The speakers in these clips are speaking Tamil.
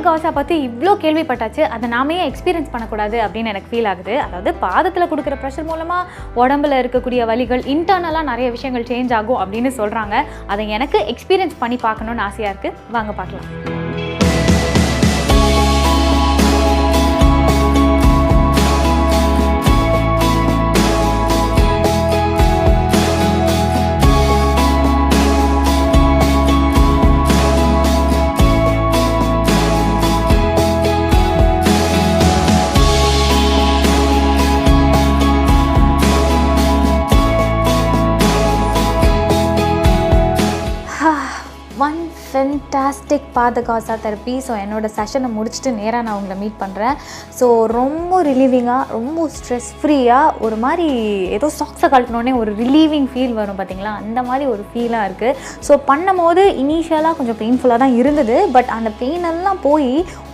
காசா பற்றி இவ்வளோ கேள்விப்பட்டாச்சு, அதை நாமே எக்ஸ்பீரியன்ஸ் பண்ணக்கூடாது அப்படின்னு எனக்கு ஃபீல் ஆகுது. அதாவது பாதத்தில் கொடுக்குற ப்ரெஷர் மூலமாக உடம்புல இருக்கக்கூடிய வலிகள் இன்டர்னலாக நிறைய விஷயங்கள் சேஞ்ச் ஆகும் அப்படின்னு சொல்கிறாங்க. அதை எனக்கு எக்ஸ்பீரியன்ஸ் பண்ணி பார்க்கணுன்னு ஆசையாக இருக்குது. வாங்க பார்க்கலாம். Fantastic பாதகாசா therapy. ஸோ என்னோடய செஷனை முடிச்சுட்டு நேராக நான் உங்களை மீட் பண்ணுறேன். ஸோ ரொம்ப ரிலீவிங்காக, ரொம்ப ஸ்ட்ரெஸ் ஃப்ரீயாக, ஒரு மாதிரி ஏதோ சாக்ஸை கழட்டினோடனே ஒரு ரிலீவிங் ஃபீல் வரும் பார்த்தீங்களா, அந்த மாதிரி ஒரு ஃபீலாக இருக்குது. ஸோ பண்ணும் போது இனிஷியலாக கொஞ்சம் பெயின்ஃபுல்லாக தான் இருந்தது. பட் அந்த பெயினெல்லாம் போய்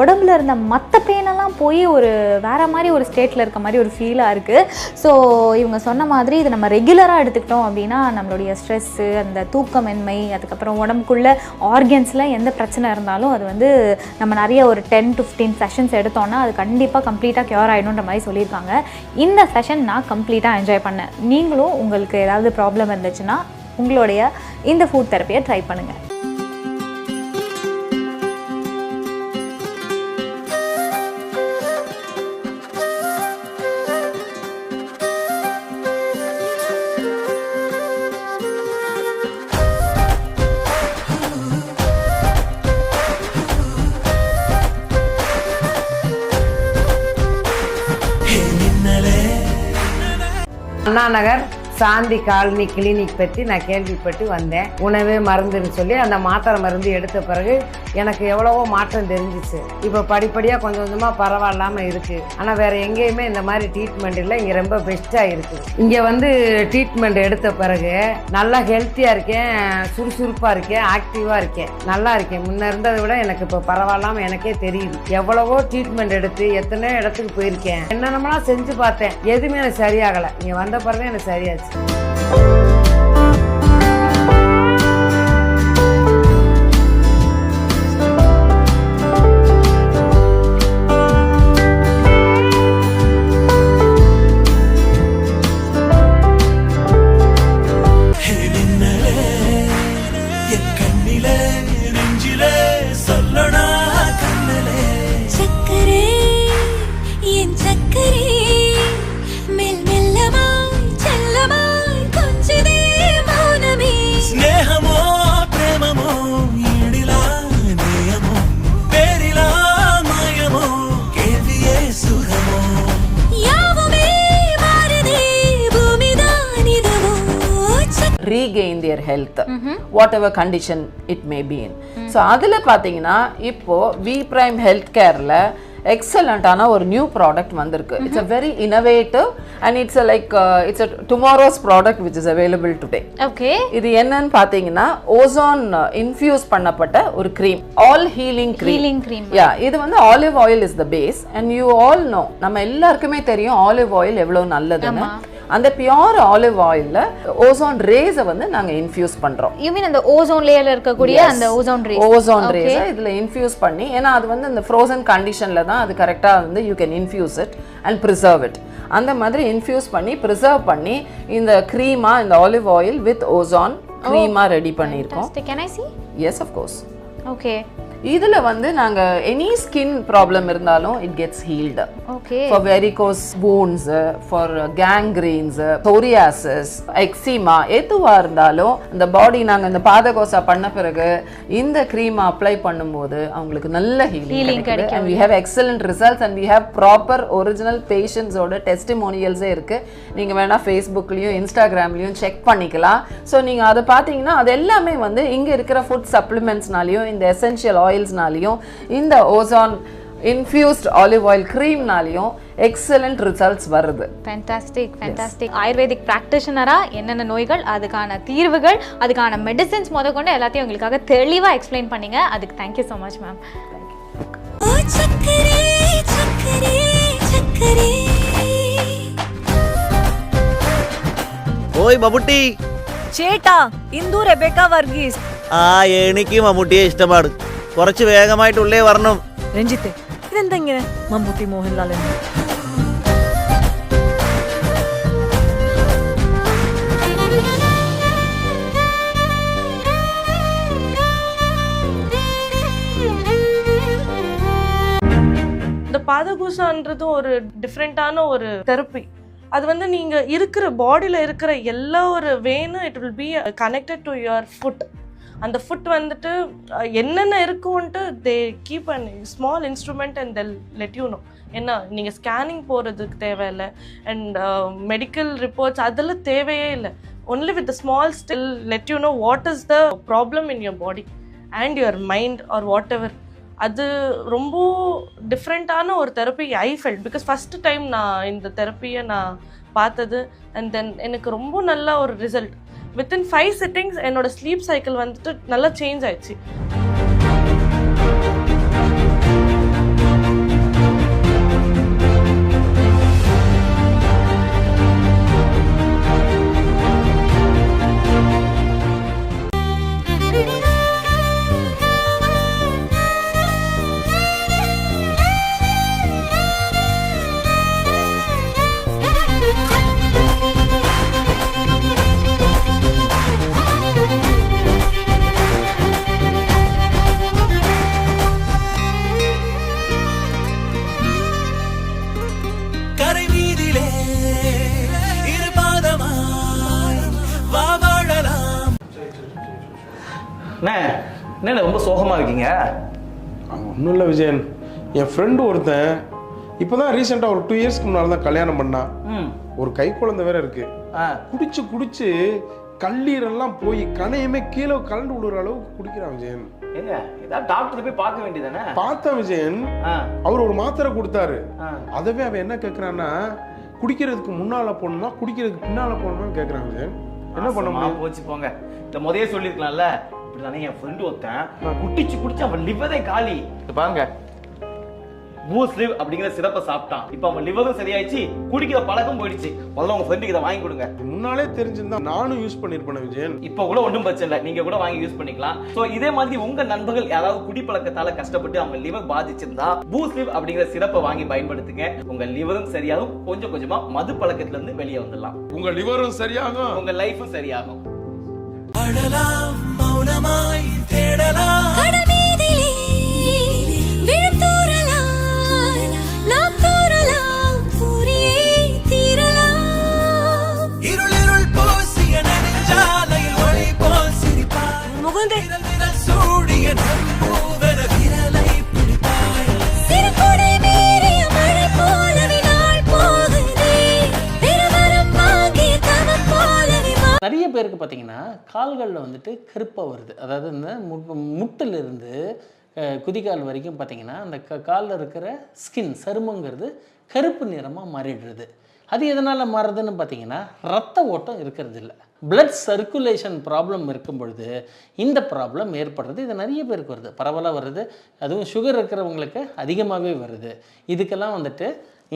உடம்புல இருந்த மற்ற பெயினெல்லாம் போய் ஒரு வேறு மாதிரி ஒரு ஸ்டேட்டில் இருக்க மாதிரி ஒரு ஃபீலாக இருக்குது. ஸோ இவங்க சொன்ன மாதிரி இது நம்ம ரெகுலராக எடுத்துக்கிட்டோம் அப்படின்னா நம்மளுடைய ஸ்ட்ரெஸ்ஸு, அந்த தூக்கமின்மை, அதுக்கப்புறம் உடம்புக்குள்ளே ஆர்கன்ஸில் எந்த பிரச்சனை இருந்தாலும் அது வந்து நம்ம நிறைய ஒரு 10 to 15 செஷன்ஸ் எடுத்தோன்னா அது கண்டிப்பாக கம்ப்ளீட்டாக க்யூர் ஆகிடும்ன்ற மாதிரி சொல்லியிருக்காங்க. இந்த செஷன் நான் கம்ப்ளீட்டாக என்ஜாய் பண்ணேன். நீங்களும் உங்களுக்கு ஏதாவது ப்ராப்ளம் இருந்துச்சுன்னா உங்களுடைய இந்த ஃபுட் தெரப்பியை ட்ரை பண்ணுங்கள். அண்ணா நகர் சாந்தி காலனி கிளினிக் பற்றி நான் கேள்விப்பட்டு வந்தேன். உணவே மருந்துன்னு சொல்லி அந்த மாத்திரை மருந்து எடுத்த பிறகு எனக்கு எவ்வளவோ மாற்றம் தெரிஞ்சிச்சு. இப்போ படிப்படியாக கொஞ்சம் கொஞ்சமாக பரவாயில்லாமல் இருக்குது. ஆனால் வேறு எங்கேயுமே இந்த மாதிரி ட்ரீட்மெண்ட் இல்லை. இங்கே ரொம்ப பெஸ்ட்டாக இருக்குது. இங்கே வந்து ட்ரீட்மெண்ட் எடுத்த பிறகு நல்லா ஹெல்த்தியாக இருக்கேன், சுறுசுறுப்பாக இருக்கேன், ஆக்டிவாக இருக்கேன், நல்லா இருக்கேன். முன்ன இருந்ததை விட எனக்கு இப்போ பரவாயில்லாமல் எனக்கே தெரியுது. எவ்வளவோ ட்ரீட்மெண்ட் எடுத்து எத்தனையோ இடத்துக்கு போயிருக்கேன், என்னென்னலாம் செஞ்சு பார்த்தேன், எதுவுமே எனக்கு சரியாகலை. இங்கே வந்த பிறகு எனக்கு சரியாச்சு. regain their health, whatever condition it may be in. So adula pathina ipo V Prime Healthcareல எக்ஸலண்டான ஒரு நியூ ப்ராடக்ட் வந்திருக்கு. It's a very innovative and it's it's tomorrow's product which is available today. Okay, இது என்னன்னு பாத்தீங்கன்னா ஓசோன் இன்ஃபியூஸ் பண்ணப்பட்ட ஒரு cream, all healing cream. Yeah, இது வந்து olive oil is the base and you all know, நம்ம எல்லாருக்குமே தெரியும் ஆலிவ் ஆயில் எவ்வளவு நல்லதுன்னு. அந்த பியூர் ஆலிவ் ஆயில்ல ஓசோன் ரேஸை வந்து நாங்க இன்ஃபியூஸ் பண்றோம். யூ மீன் அந்த ஓசோன் லேயர்ல இருக்கக்கூடிய அந்த ஓசோன் ரேஸ் இதுல இன்ஃபியூஸ் பண்ணி, ஏன்னா அது வந்து இந்த ஃப்ரோசன் கண்டிஷன்ல தான் அது கரெக்டா வந்து you can infuse it and preserve it. அந்த மாதிரி இன்ஃபியூஸ் பண்ணி ப்ரிசர்வ் பண்ணி இந்த க்ரீமா, இந்த olive oil with ozone crema ready பண்ணியிருக்கோம். Can I see? Yes, of course. Okay. இதுல வந்து நாங்க எனி ஸ்கின் ப்ராப்ளம் இருந்தாலும் it gets healed. Okay, for varicose wounds, for gangrenes, psoriasis, eczema, எதுவா இருந்தாலும் இந்த பாடி நாங்க இந்த பாதகோசா பண்ண பிறகு இந்த க்ரீம் அப்ளை பண்ணும்போது அவங்களுக்கு நல்ல ஹீலிங் கிடைக்கும். and we have excellent results and we have proper original patients ஓட டெஸ்டிமோனியல்ஸே இருக்கு. நீங்க வேணா ஃபேஸ்புக்லயும் இன்ஸ்டாகிராம்லயும் செக் பண்ணிக்கலாம். ஸோ நீங்க அதை பார்த்தீங்கன்னா அது எல்லாமே வந்து இங்க இருக்கிற ஃபுட் சப்ளிமெண்ட்ஸ்னாலையும் இந்த எசென்ஷியல் ஆயில்ஸ்னாலையும் இந்த ஓசோன் இன்ஃபியூஸ்ட் ஆலிவ் ஆயில் க்ரீம்னாலையும் எக்ஸலண்ட் ரிசல்ட்ஸ் வருது. Fantastic fantastic. ஆயுர்வேதிக் பிராக்டிஷனரா என்னென்ன நோய்கள், அதுக்கான தீர்வுகள், அதுக்கான மெடிசின்ஸ் முதற்கொண்டு எல்லாத்தையும் உங்களுக்காக தெளிவாக எக்ஸ்பிளைன் பண்ணீங்க. அதுக்கு தேங்க்யூ ஸோ மச் மேம். ഓയ് മമ്മൂട്ടി. ചേട്ടാ, ഇന്ദു റെബേക്ക വർഗീസ്. എനിക്ക് മമ്മൂട്ടിയെ ഇഷ്ടമാണ്. കുറച്ച് വേഗമായിട്ടുള്ളേ വരണം. രഞ്ജിത്തെ ഇതെന്താ ഇങ്ങനെ മമ്മൂട്ടി മോഹൻലാൽ എന്ന് இந்த பாதகூசான்றது ஒரு டிஃப்ரெண்டான ஒரு தெரப்பி. அது வந்து நீங்க இருக்கிற பாடியில இருக்கிற எல்லா ஒரு வேனும் it will be connected to your food. அந்த ஃபுட் வந்துட்டு என்னென்ன இருக்கும்ன்ட்டு they keep an small instrument and they'll let you know. என்ன நீங்கள் ஸ்கேனிங் போகிறதுக்கு தேவையில்லை அண்ட் மெடிக்கல் ரிப்போர்ட்ஸ் அதெல்லாம் தேவையே இல்லை. Only with small still let you know what is the problem in your body and your mind or whatever. அது ரொம்ப டிஃப்ரெண்ட்டான ஒரு therapy I felt. Because first time நான் இந்த தெரப்பியை நான் பார்த்தது அண்ட் தென் எனக்கு ரொம்ப நல்ல ஒரு ரிசல்ட். வித்தின் 5 சிட்டிங்ஸ் என்னோட ஸ்லீப் சைக்கிள் வந்துட்டு நல்லா சேஞ்ச் ஆயிடுச்சு. என்ன ரொம்ப சோகமாக இருக்கீங்க? ஒன்றும் இல்லை விஜயன், என் ஃப்ரெண்டு ஒருத்தன் இப்போ தான் ரீசெண்டாக ஒரு 2 இயர்ஸ்க்கு முன்னால் தான் கல்யாணம் பண்ணான். ஒரு கை குழந்தை வேற இருக்கு. குடிச்சு குடிச்சு கல்லீரெல்லாம் போய் கணையுமே கீழே கலண்டு விடுற அளவுக்கு குடிக்கிறான் விஜயன். ஏங்க ஏதாவது டாக்டர் போய் பார்க்க வேண்டியதானே? பார்த்தா விஜயன், அவர் ஒரு மாத்திரை கொடுத்தாரு. அதவே அவன் என்ன கேட்குறான்னா, குடிக்கிறதுக்கு முன்னால போகணுமா குடிக்கிறதுக்கு பின்னால போகணுமான்னு கேட்குறான் விஜயன். என்ன பண்ண முடியும்? போச்சு போங்க. இந்த முதலே சொல்லியிருக்கலாம்ல. இப்படிதானே என் ஃப்ரெண்டு ஒருத்தன் குடிச்சு அவன் லிவரே காலி. பாருங்க, பூஸ்ட் லிவ் அப்படிங்கிற சிறப்பை சாப்பிட்டான். இப்போ அவன் லிவரும் சரியாயிடுச்சு, குடிக்கிற பழக்கம் போயிடுச்சு. முதல்ல உங்க ஃப்ரெண்டுக்கு இதை வாங்கி கொடுங்க. முன்னாலே தெரிஞ்சிருந்தா நானும் யூஸ் பண்ணிருப்பேன் விஜயன். இப்போ கூட ஒன்றும் பிரச்சனை இல்லை, நீங்க கூட வாங்கி யூஸ் பண்ணிக்கலாம். ஸோ இதே மாதிரி உங்க நண்பர்கள் யாராவது குடிப்பழக்கத்தால கஷ்டப்பட்டு அவங்க லிவர் பாதிச்சிருந்தா பூஸ்ட் லிவ் அப்படிங்கிற சிறப்பை வாங்கி பயன்படுத்துங்க. உங்க லிவரும் சரியாகும், கொஞ்சம் கொஞ்சமா மது பழக்கத்துல இருந்து வெளியே வந்துடலாம். உங்க லிவரும் சரியாகும், உங்க லைஃபும் சரியாகும். அழலாம் மௌனமாய் தேடலாம் கடமீதிலே விழுத்தூறலாம் நாம் தூறலாம் சூரியை தீரலாம் இருளிருள் போசிய நெஞ்சாலையில் ஒளி போல் சிரிப்பாய் முகுந்தே சூடிய நம்பூவன விரலை பிடிப்பாய் சிறுகுடை மீறிய மழை போலவே நாள் போகுதே பெருவரம் வாங்கிய தவம் போலவே. நிறைய பேருக்கு பார்த்தீங்கன்னா கால்களில் வந்துட்டு கருப்பாக வருது. அதாவது இந்த முட்டிலிருந்து குதிகால் வரைக்கும் பார்த்தீங்கன்னா அந்த காலில் இருக்கிற ஸ்கின் சருமங்கிறது கருப்பு நிறமாக மாறிடுறது. அது எதனால் மாறுதுன்னு பார்த்தீங்கன்னா ரத்த ஓட்டம் இருக்கிறது இல்லை. பிளட் சர்க்குலேஷன் ப்ராப்ளம் இருக்கும் பொழுது இந்த ப்ராப்ளம் ஏற்படுறது. இது நிறைய பேருக்கு வருது, பரவலாக வருது. அதுவும் சுகர் இருக்கிறவங்களுக்கு அதிகமாகவே வருது. இதுக்கெல்லாம் வந்துட்டு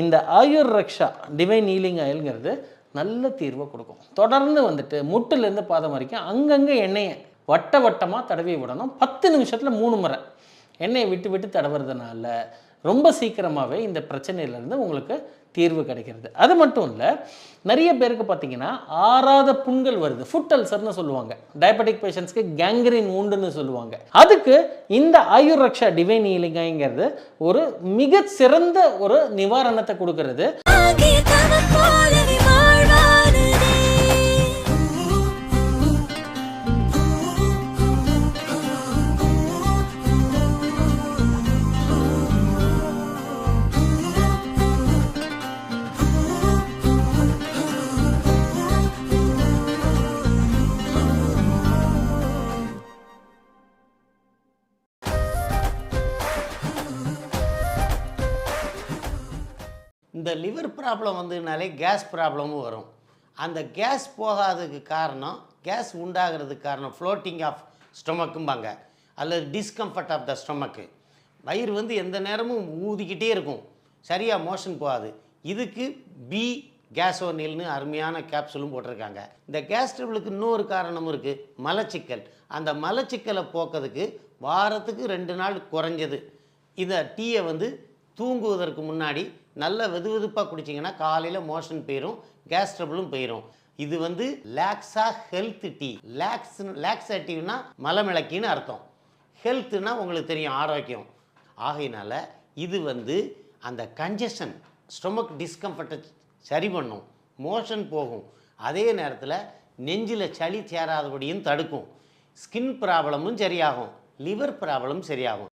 இந்த ஆயுர் ரக்ஷா டிவைன் ஹீலிங் ஆயில்ங்கிறது நல்ல தீர்வை கொடுக்கும். தொடர்ந்து வந்துட்டு முட்டிலேருந்து பாதம் வரைக்கும் அங்கங்கே எண்ணெயை வட்டமாக தடவி விடணும். 10 நிமிஷத்தில் 3 முறை எண்ணெயை விட்டு விட்டு தடவுறதுனால ரொம்ப சீக்கிரமாகவே இந்த பிரச்சனையிலேருந்து உங்களுக்கு தீர்வு கிடைக்கிறது. அது மட்டும் இல்லை, நிறைய பேருக்கு பார்த்திங்கன்னா ஆறாத புண்கள் வருது, ஃபுட் அல்சர்னு சொல்லுவாங்க. டயபெட்டிக் பேஷண்ட்ஸ்க்கு கேங்க்ரீன் உண்டுன்னு சொல்லுவாங்க. அதுக்கு இந்த ஆயுர் ரக்ஷா டிவைன் ஹீலிங்கிறது ஒரு மிக சிறந்த ஒரு நிவாரணத்தை கொடுக்கறது. இந்த லிவர் ப்ராப்ளம் வந்துனாலே கேஸ் ப்ராப்ளமும் வரும். அந்த கேஸ் போகாததுக்கு காரணம், கேஸ் உண்டாகிறதுக்கு காரணம் ஃப்ளோட்டிங் ஆஃப் ஸ்டொமக்கும்பாங்க, அல்லது டிஸ்கம்ஃபர்ட் ஆஃப் த ஸ்டொமக்கு. வயிறு வந்து எந்த நேரமும் ஊதிக்கிட்டே இருக்கும், சரியாக மோஷன் போகாது. இதுக்கு பி கேஸோனில்னு அருமையான கேப்சூலும் போட்டிருக்காங்க. இந்த கேஸ் ட்ரபிளுக்கு இன்னொரு காரணமும் இருக்குது, மலச்சிக்கல். அந்த மலச்சிக்கலை போக்கிறதுக்கு வாரத்துக்கு 2 நாள் குறைஞ்சது இந்த டீயை வந்து தூங்குவதற்கு முன்னாடி நல்ல வெதுவெதுப்பாக குடிச்சிங்கன்னா காலையில் மோஷன் போயிடும், கேஸ் ட்ரபிளும் போயிடும். இது வந்து லாக்ஸா ஹெல்த் டீ. லாக்ஸேட்டிவ்னா மலமிளக்கின்னு அர்த்தம். ஹெல்த்துனா உங்களுக்கு தெரியும், ஆரோக்கியம். ஆகையினால இது வந்து அந்த கன்ஜஷன், ஸ்டொமக் டிஸ்கம்ஃபர்ட்டை சரி பண்ணும், மோஷன் போகும், அதே நேரத்தில் நெஞ்சில் சளி சேராதபடியும் தடுக்கும், ஸ்கின் ப்ராப்ளமும் சரியாகும், லிவர் ப்ராப்ளம் சரியாகும்.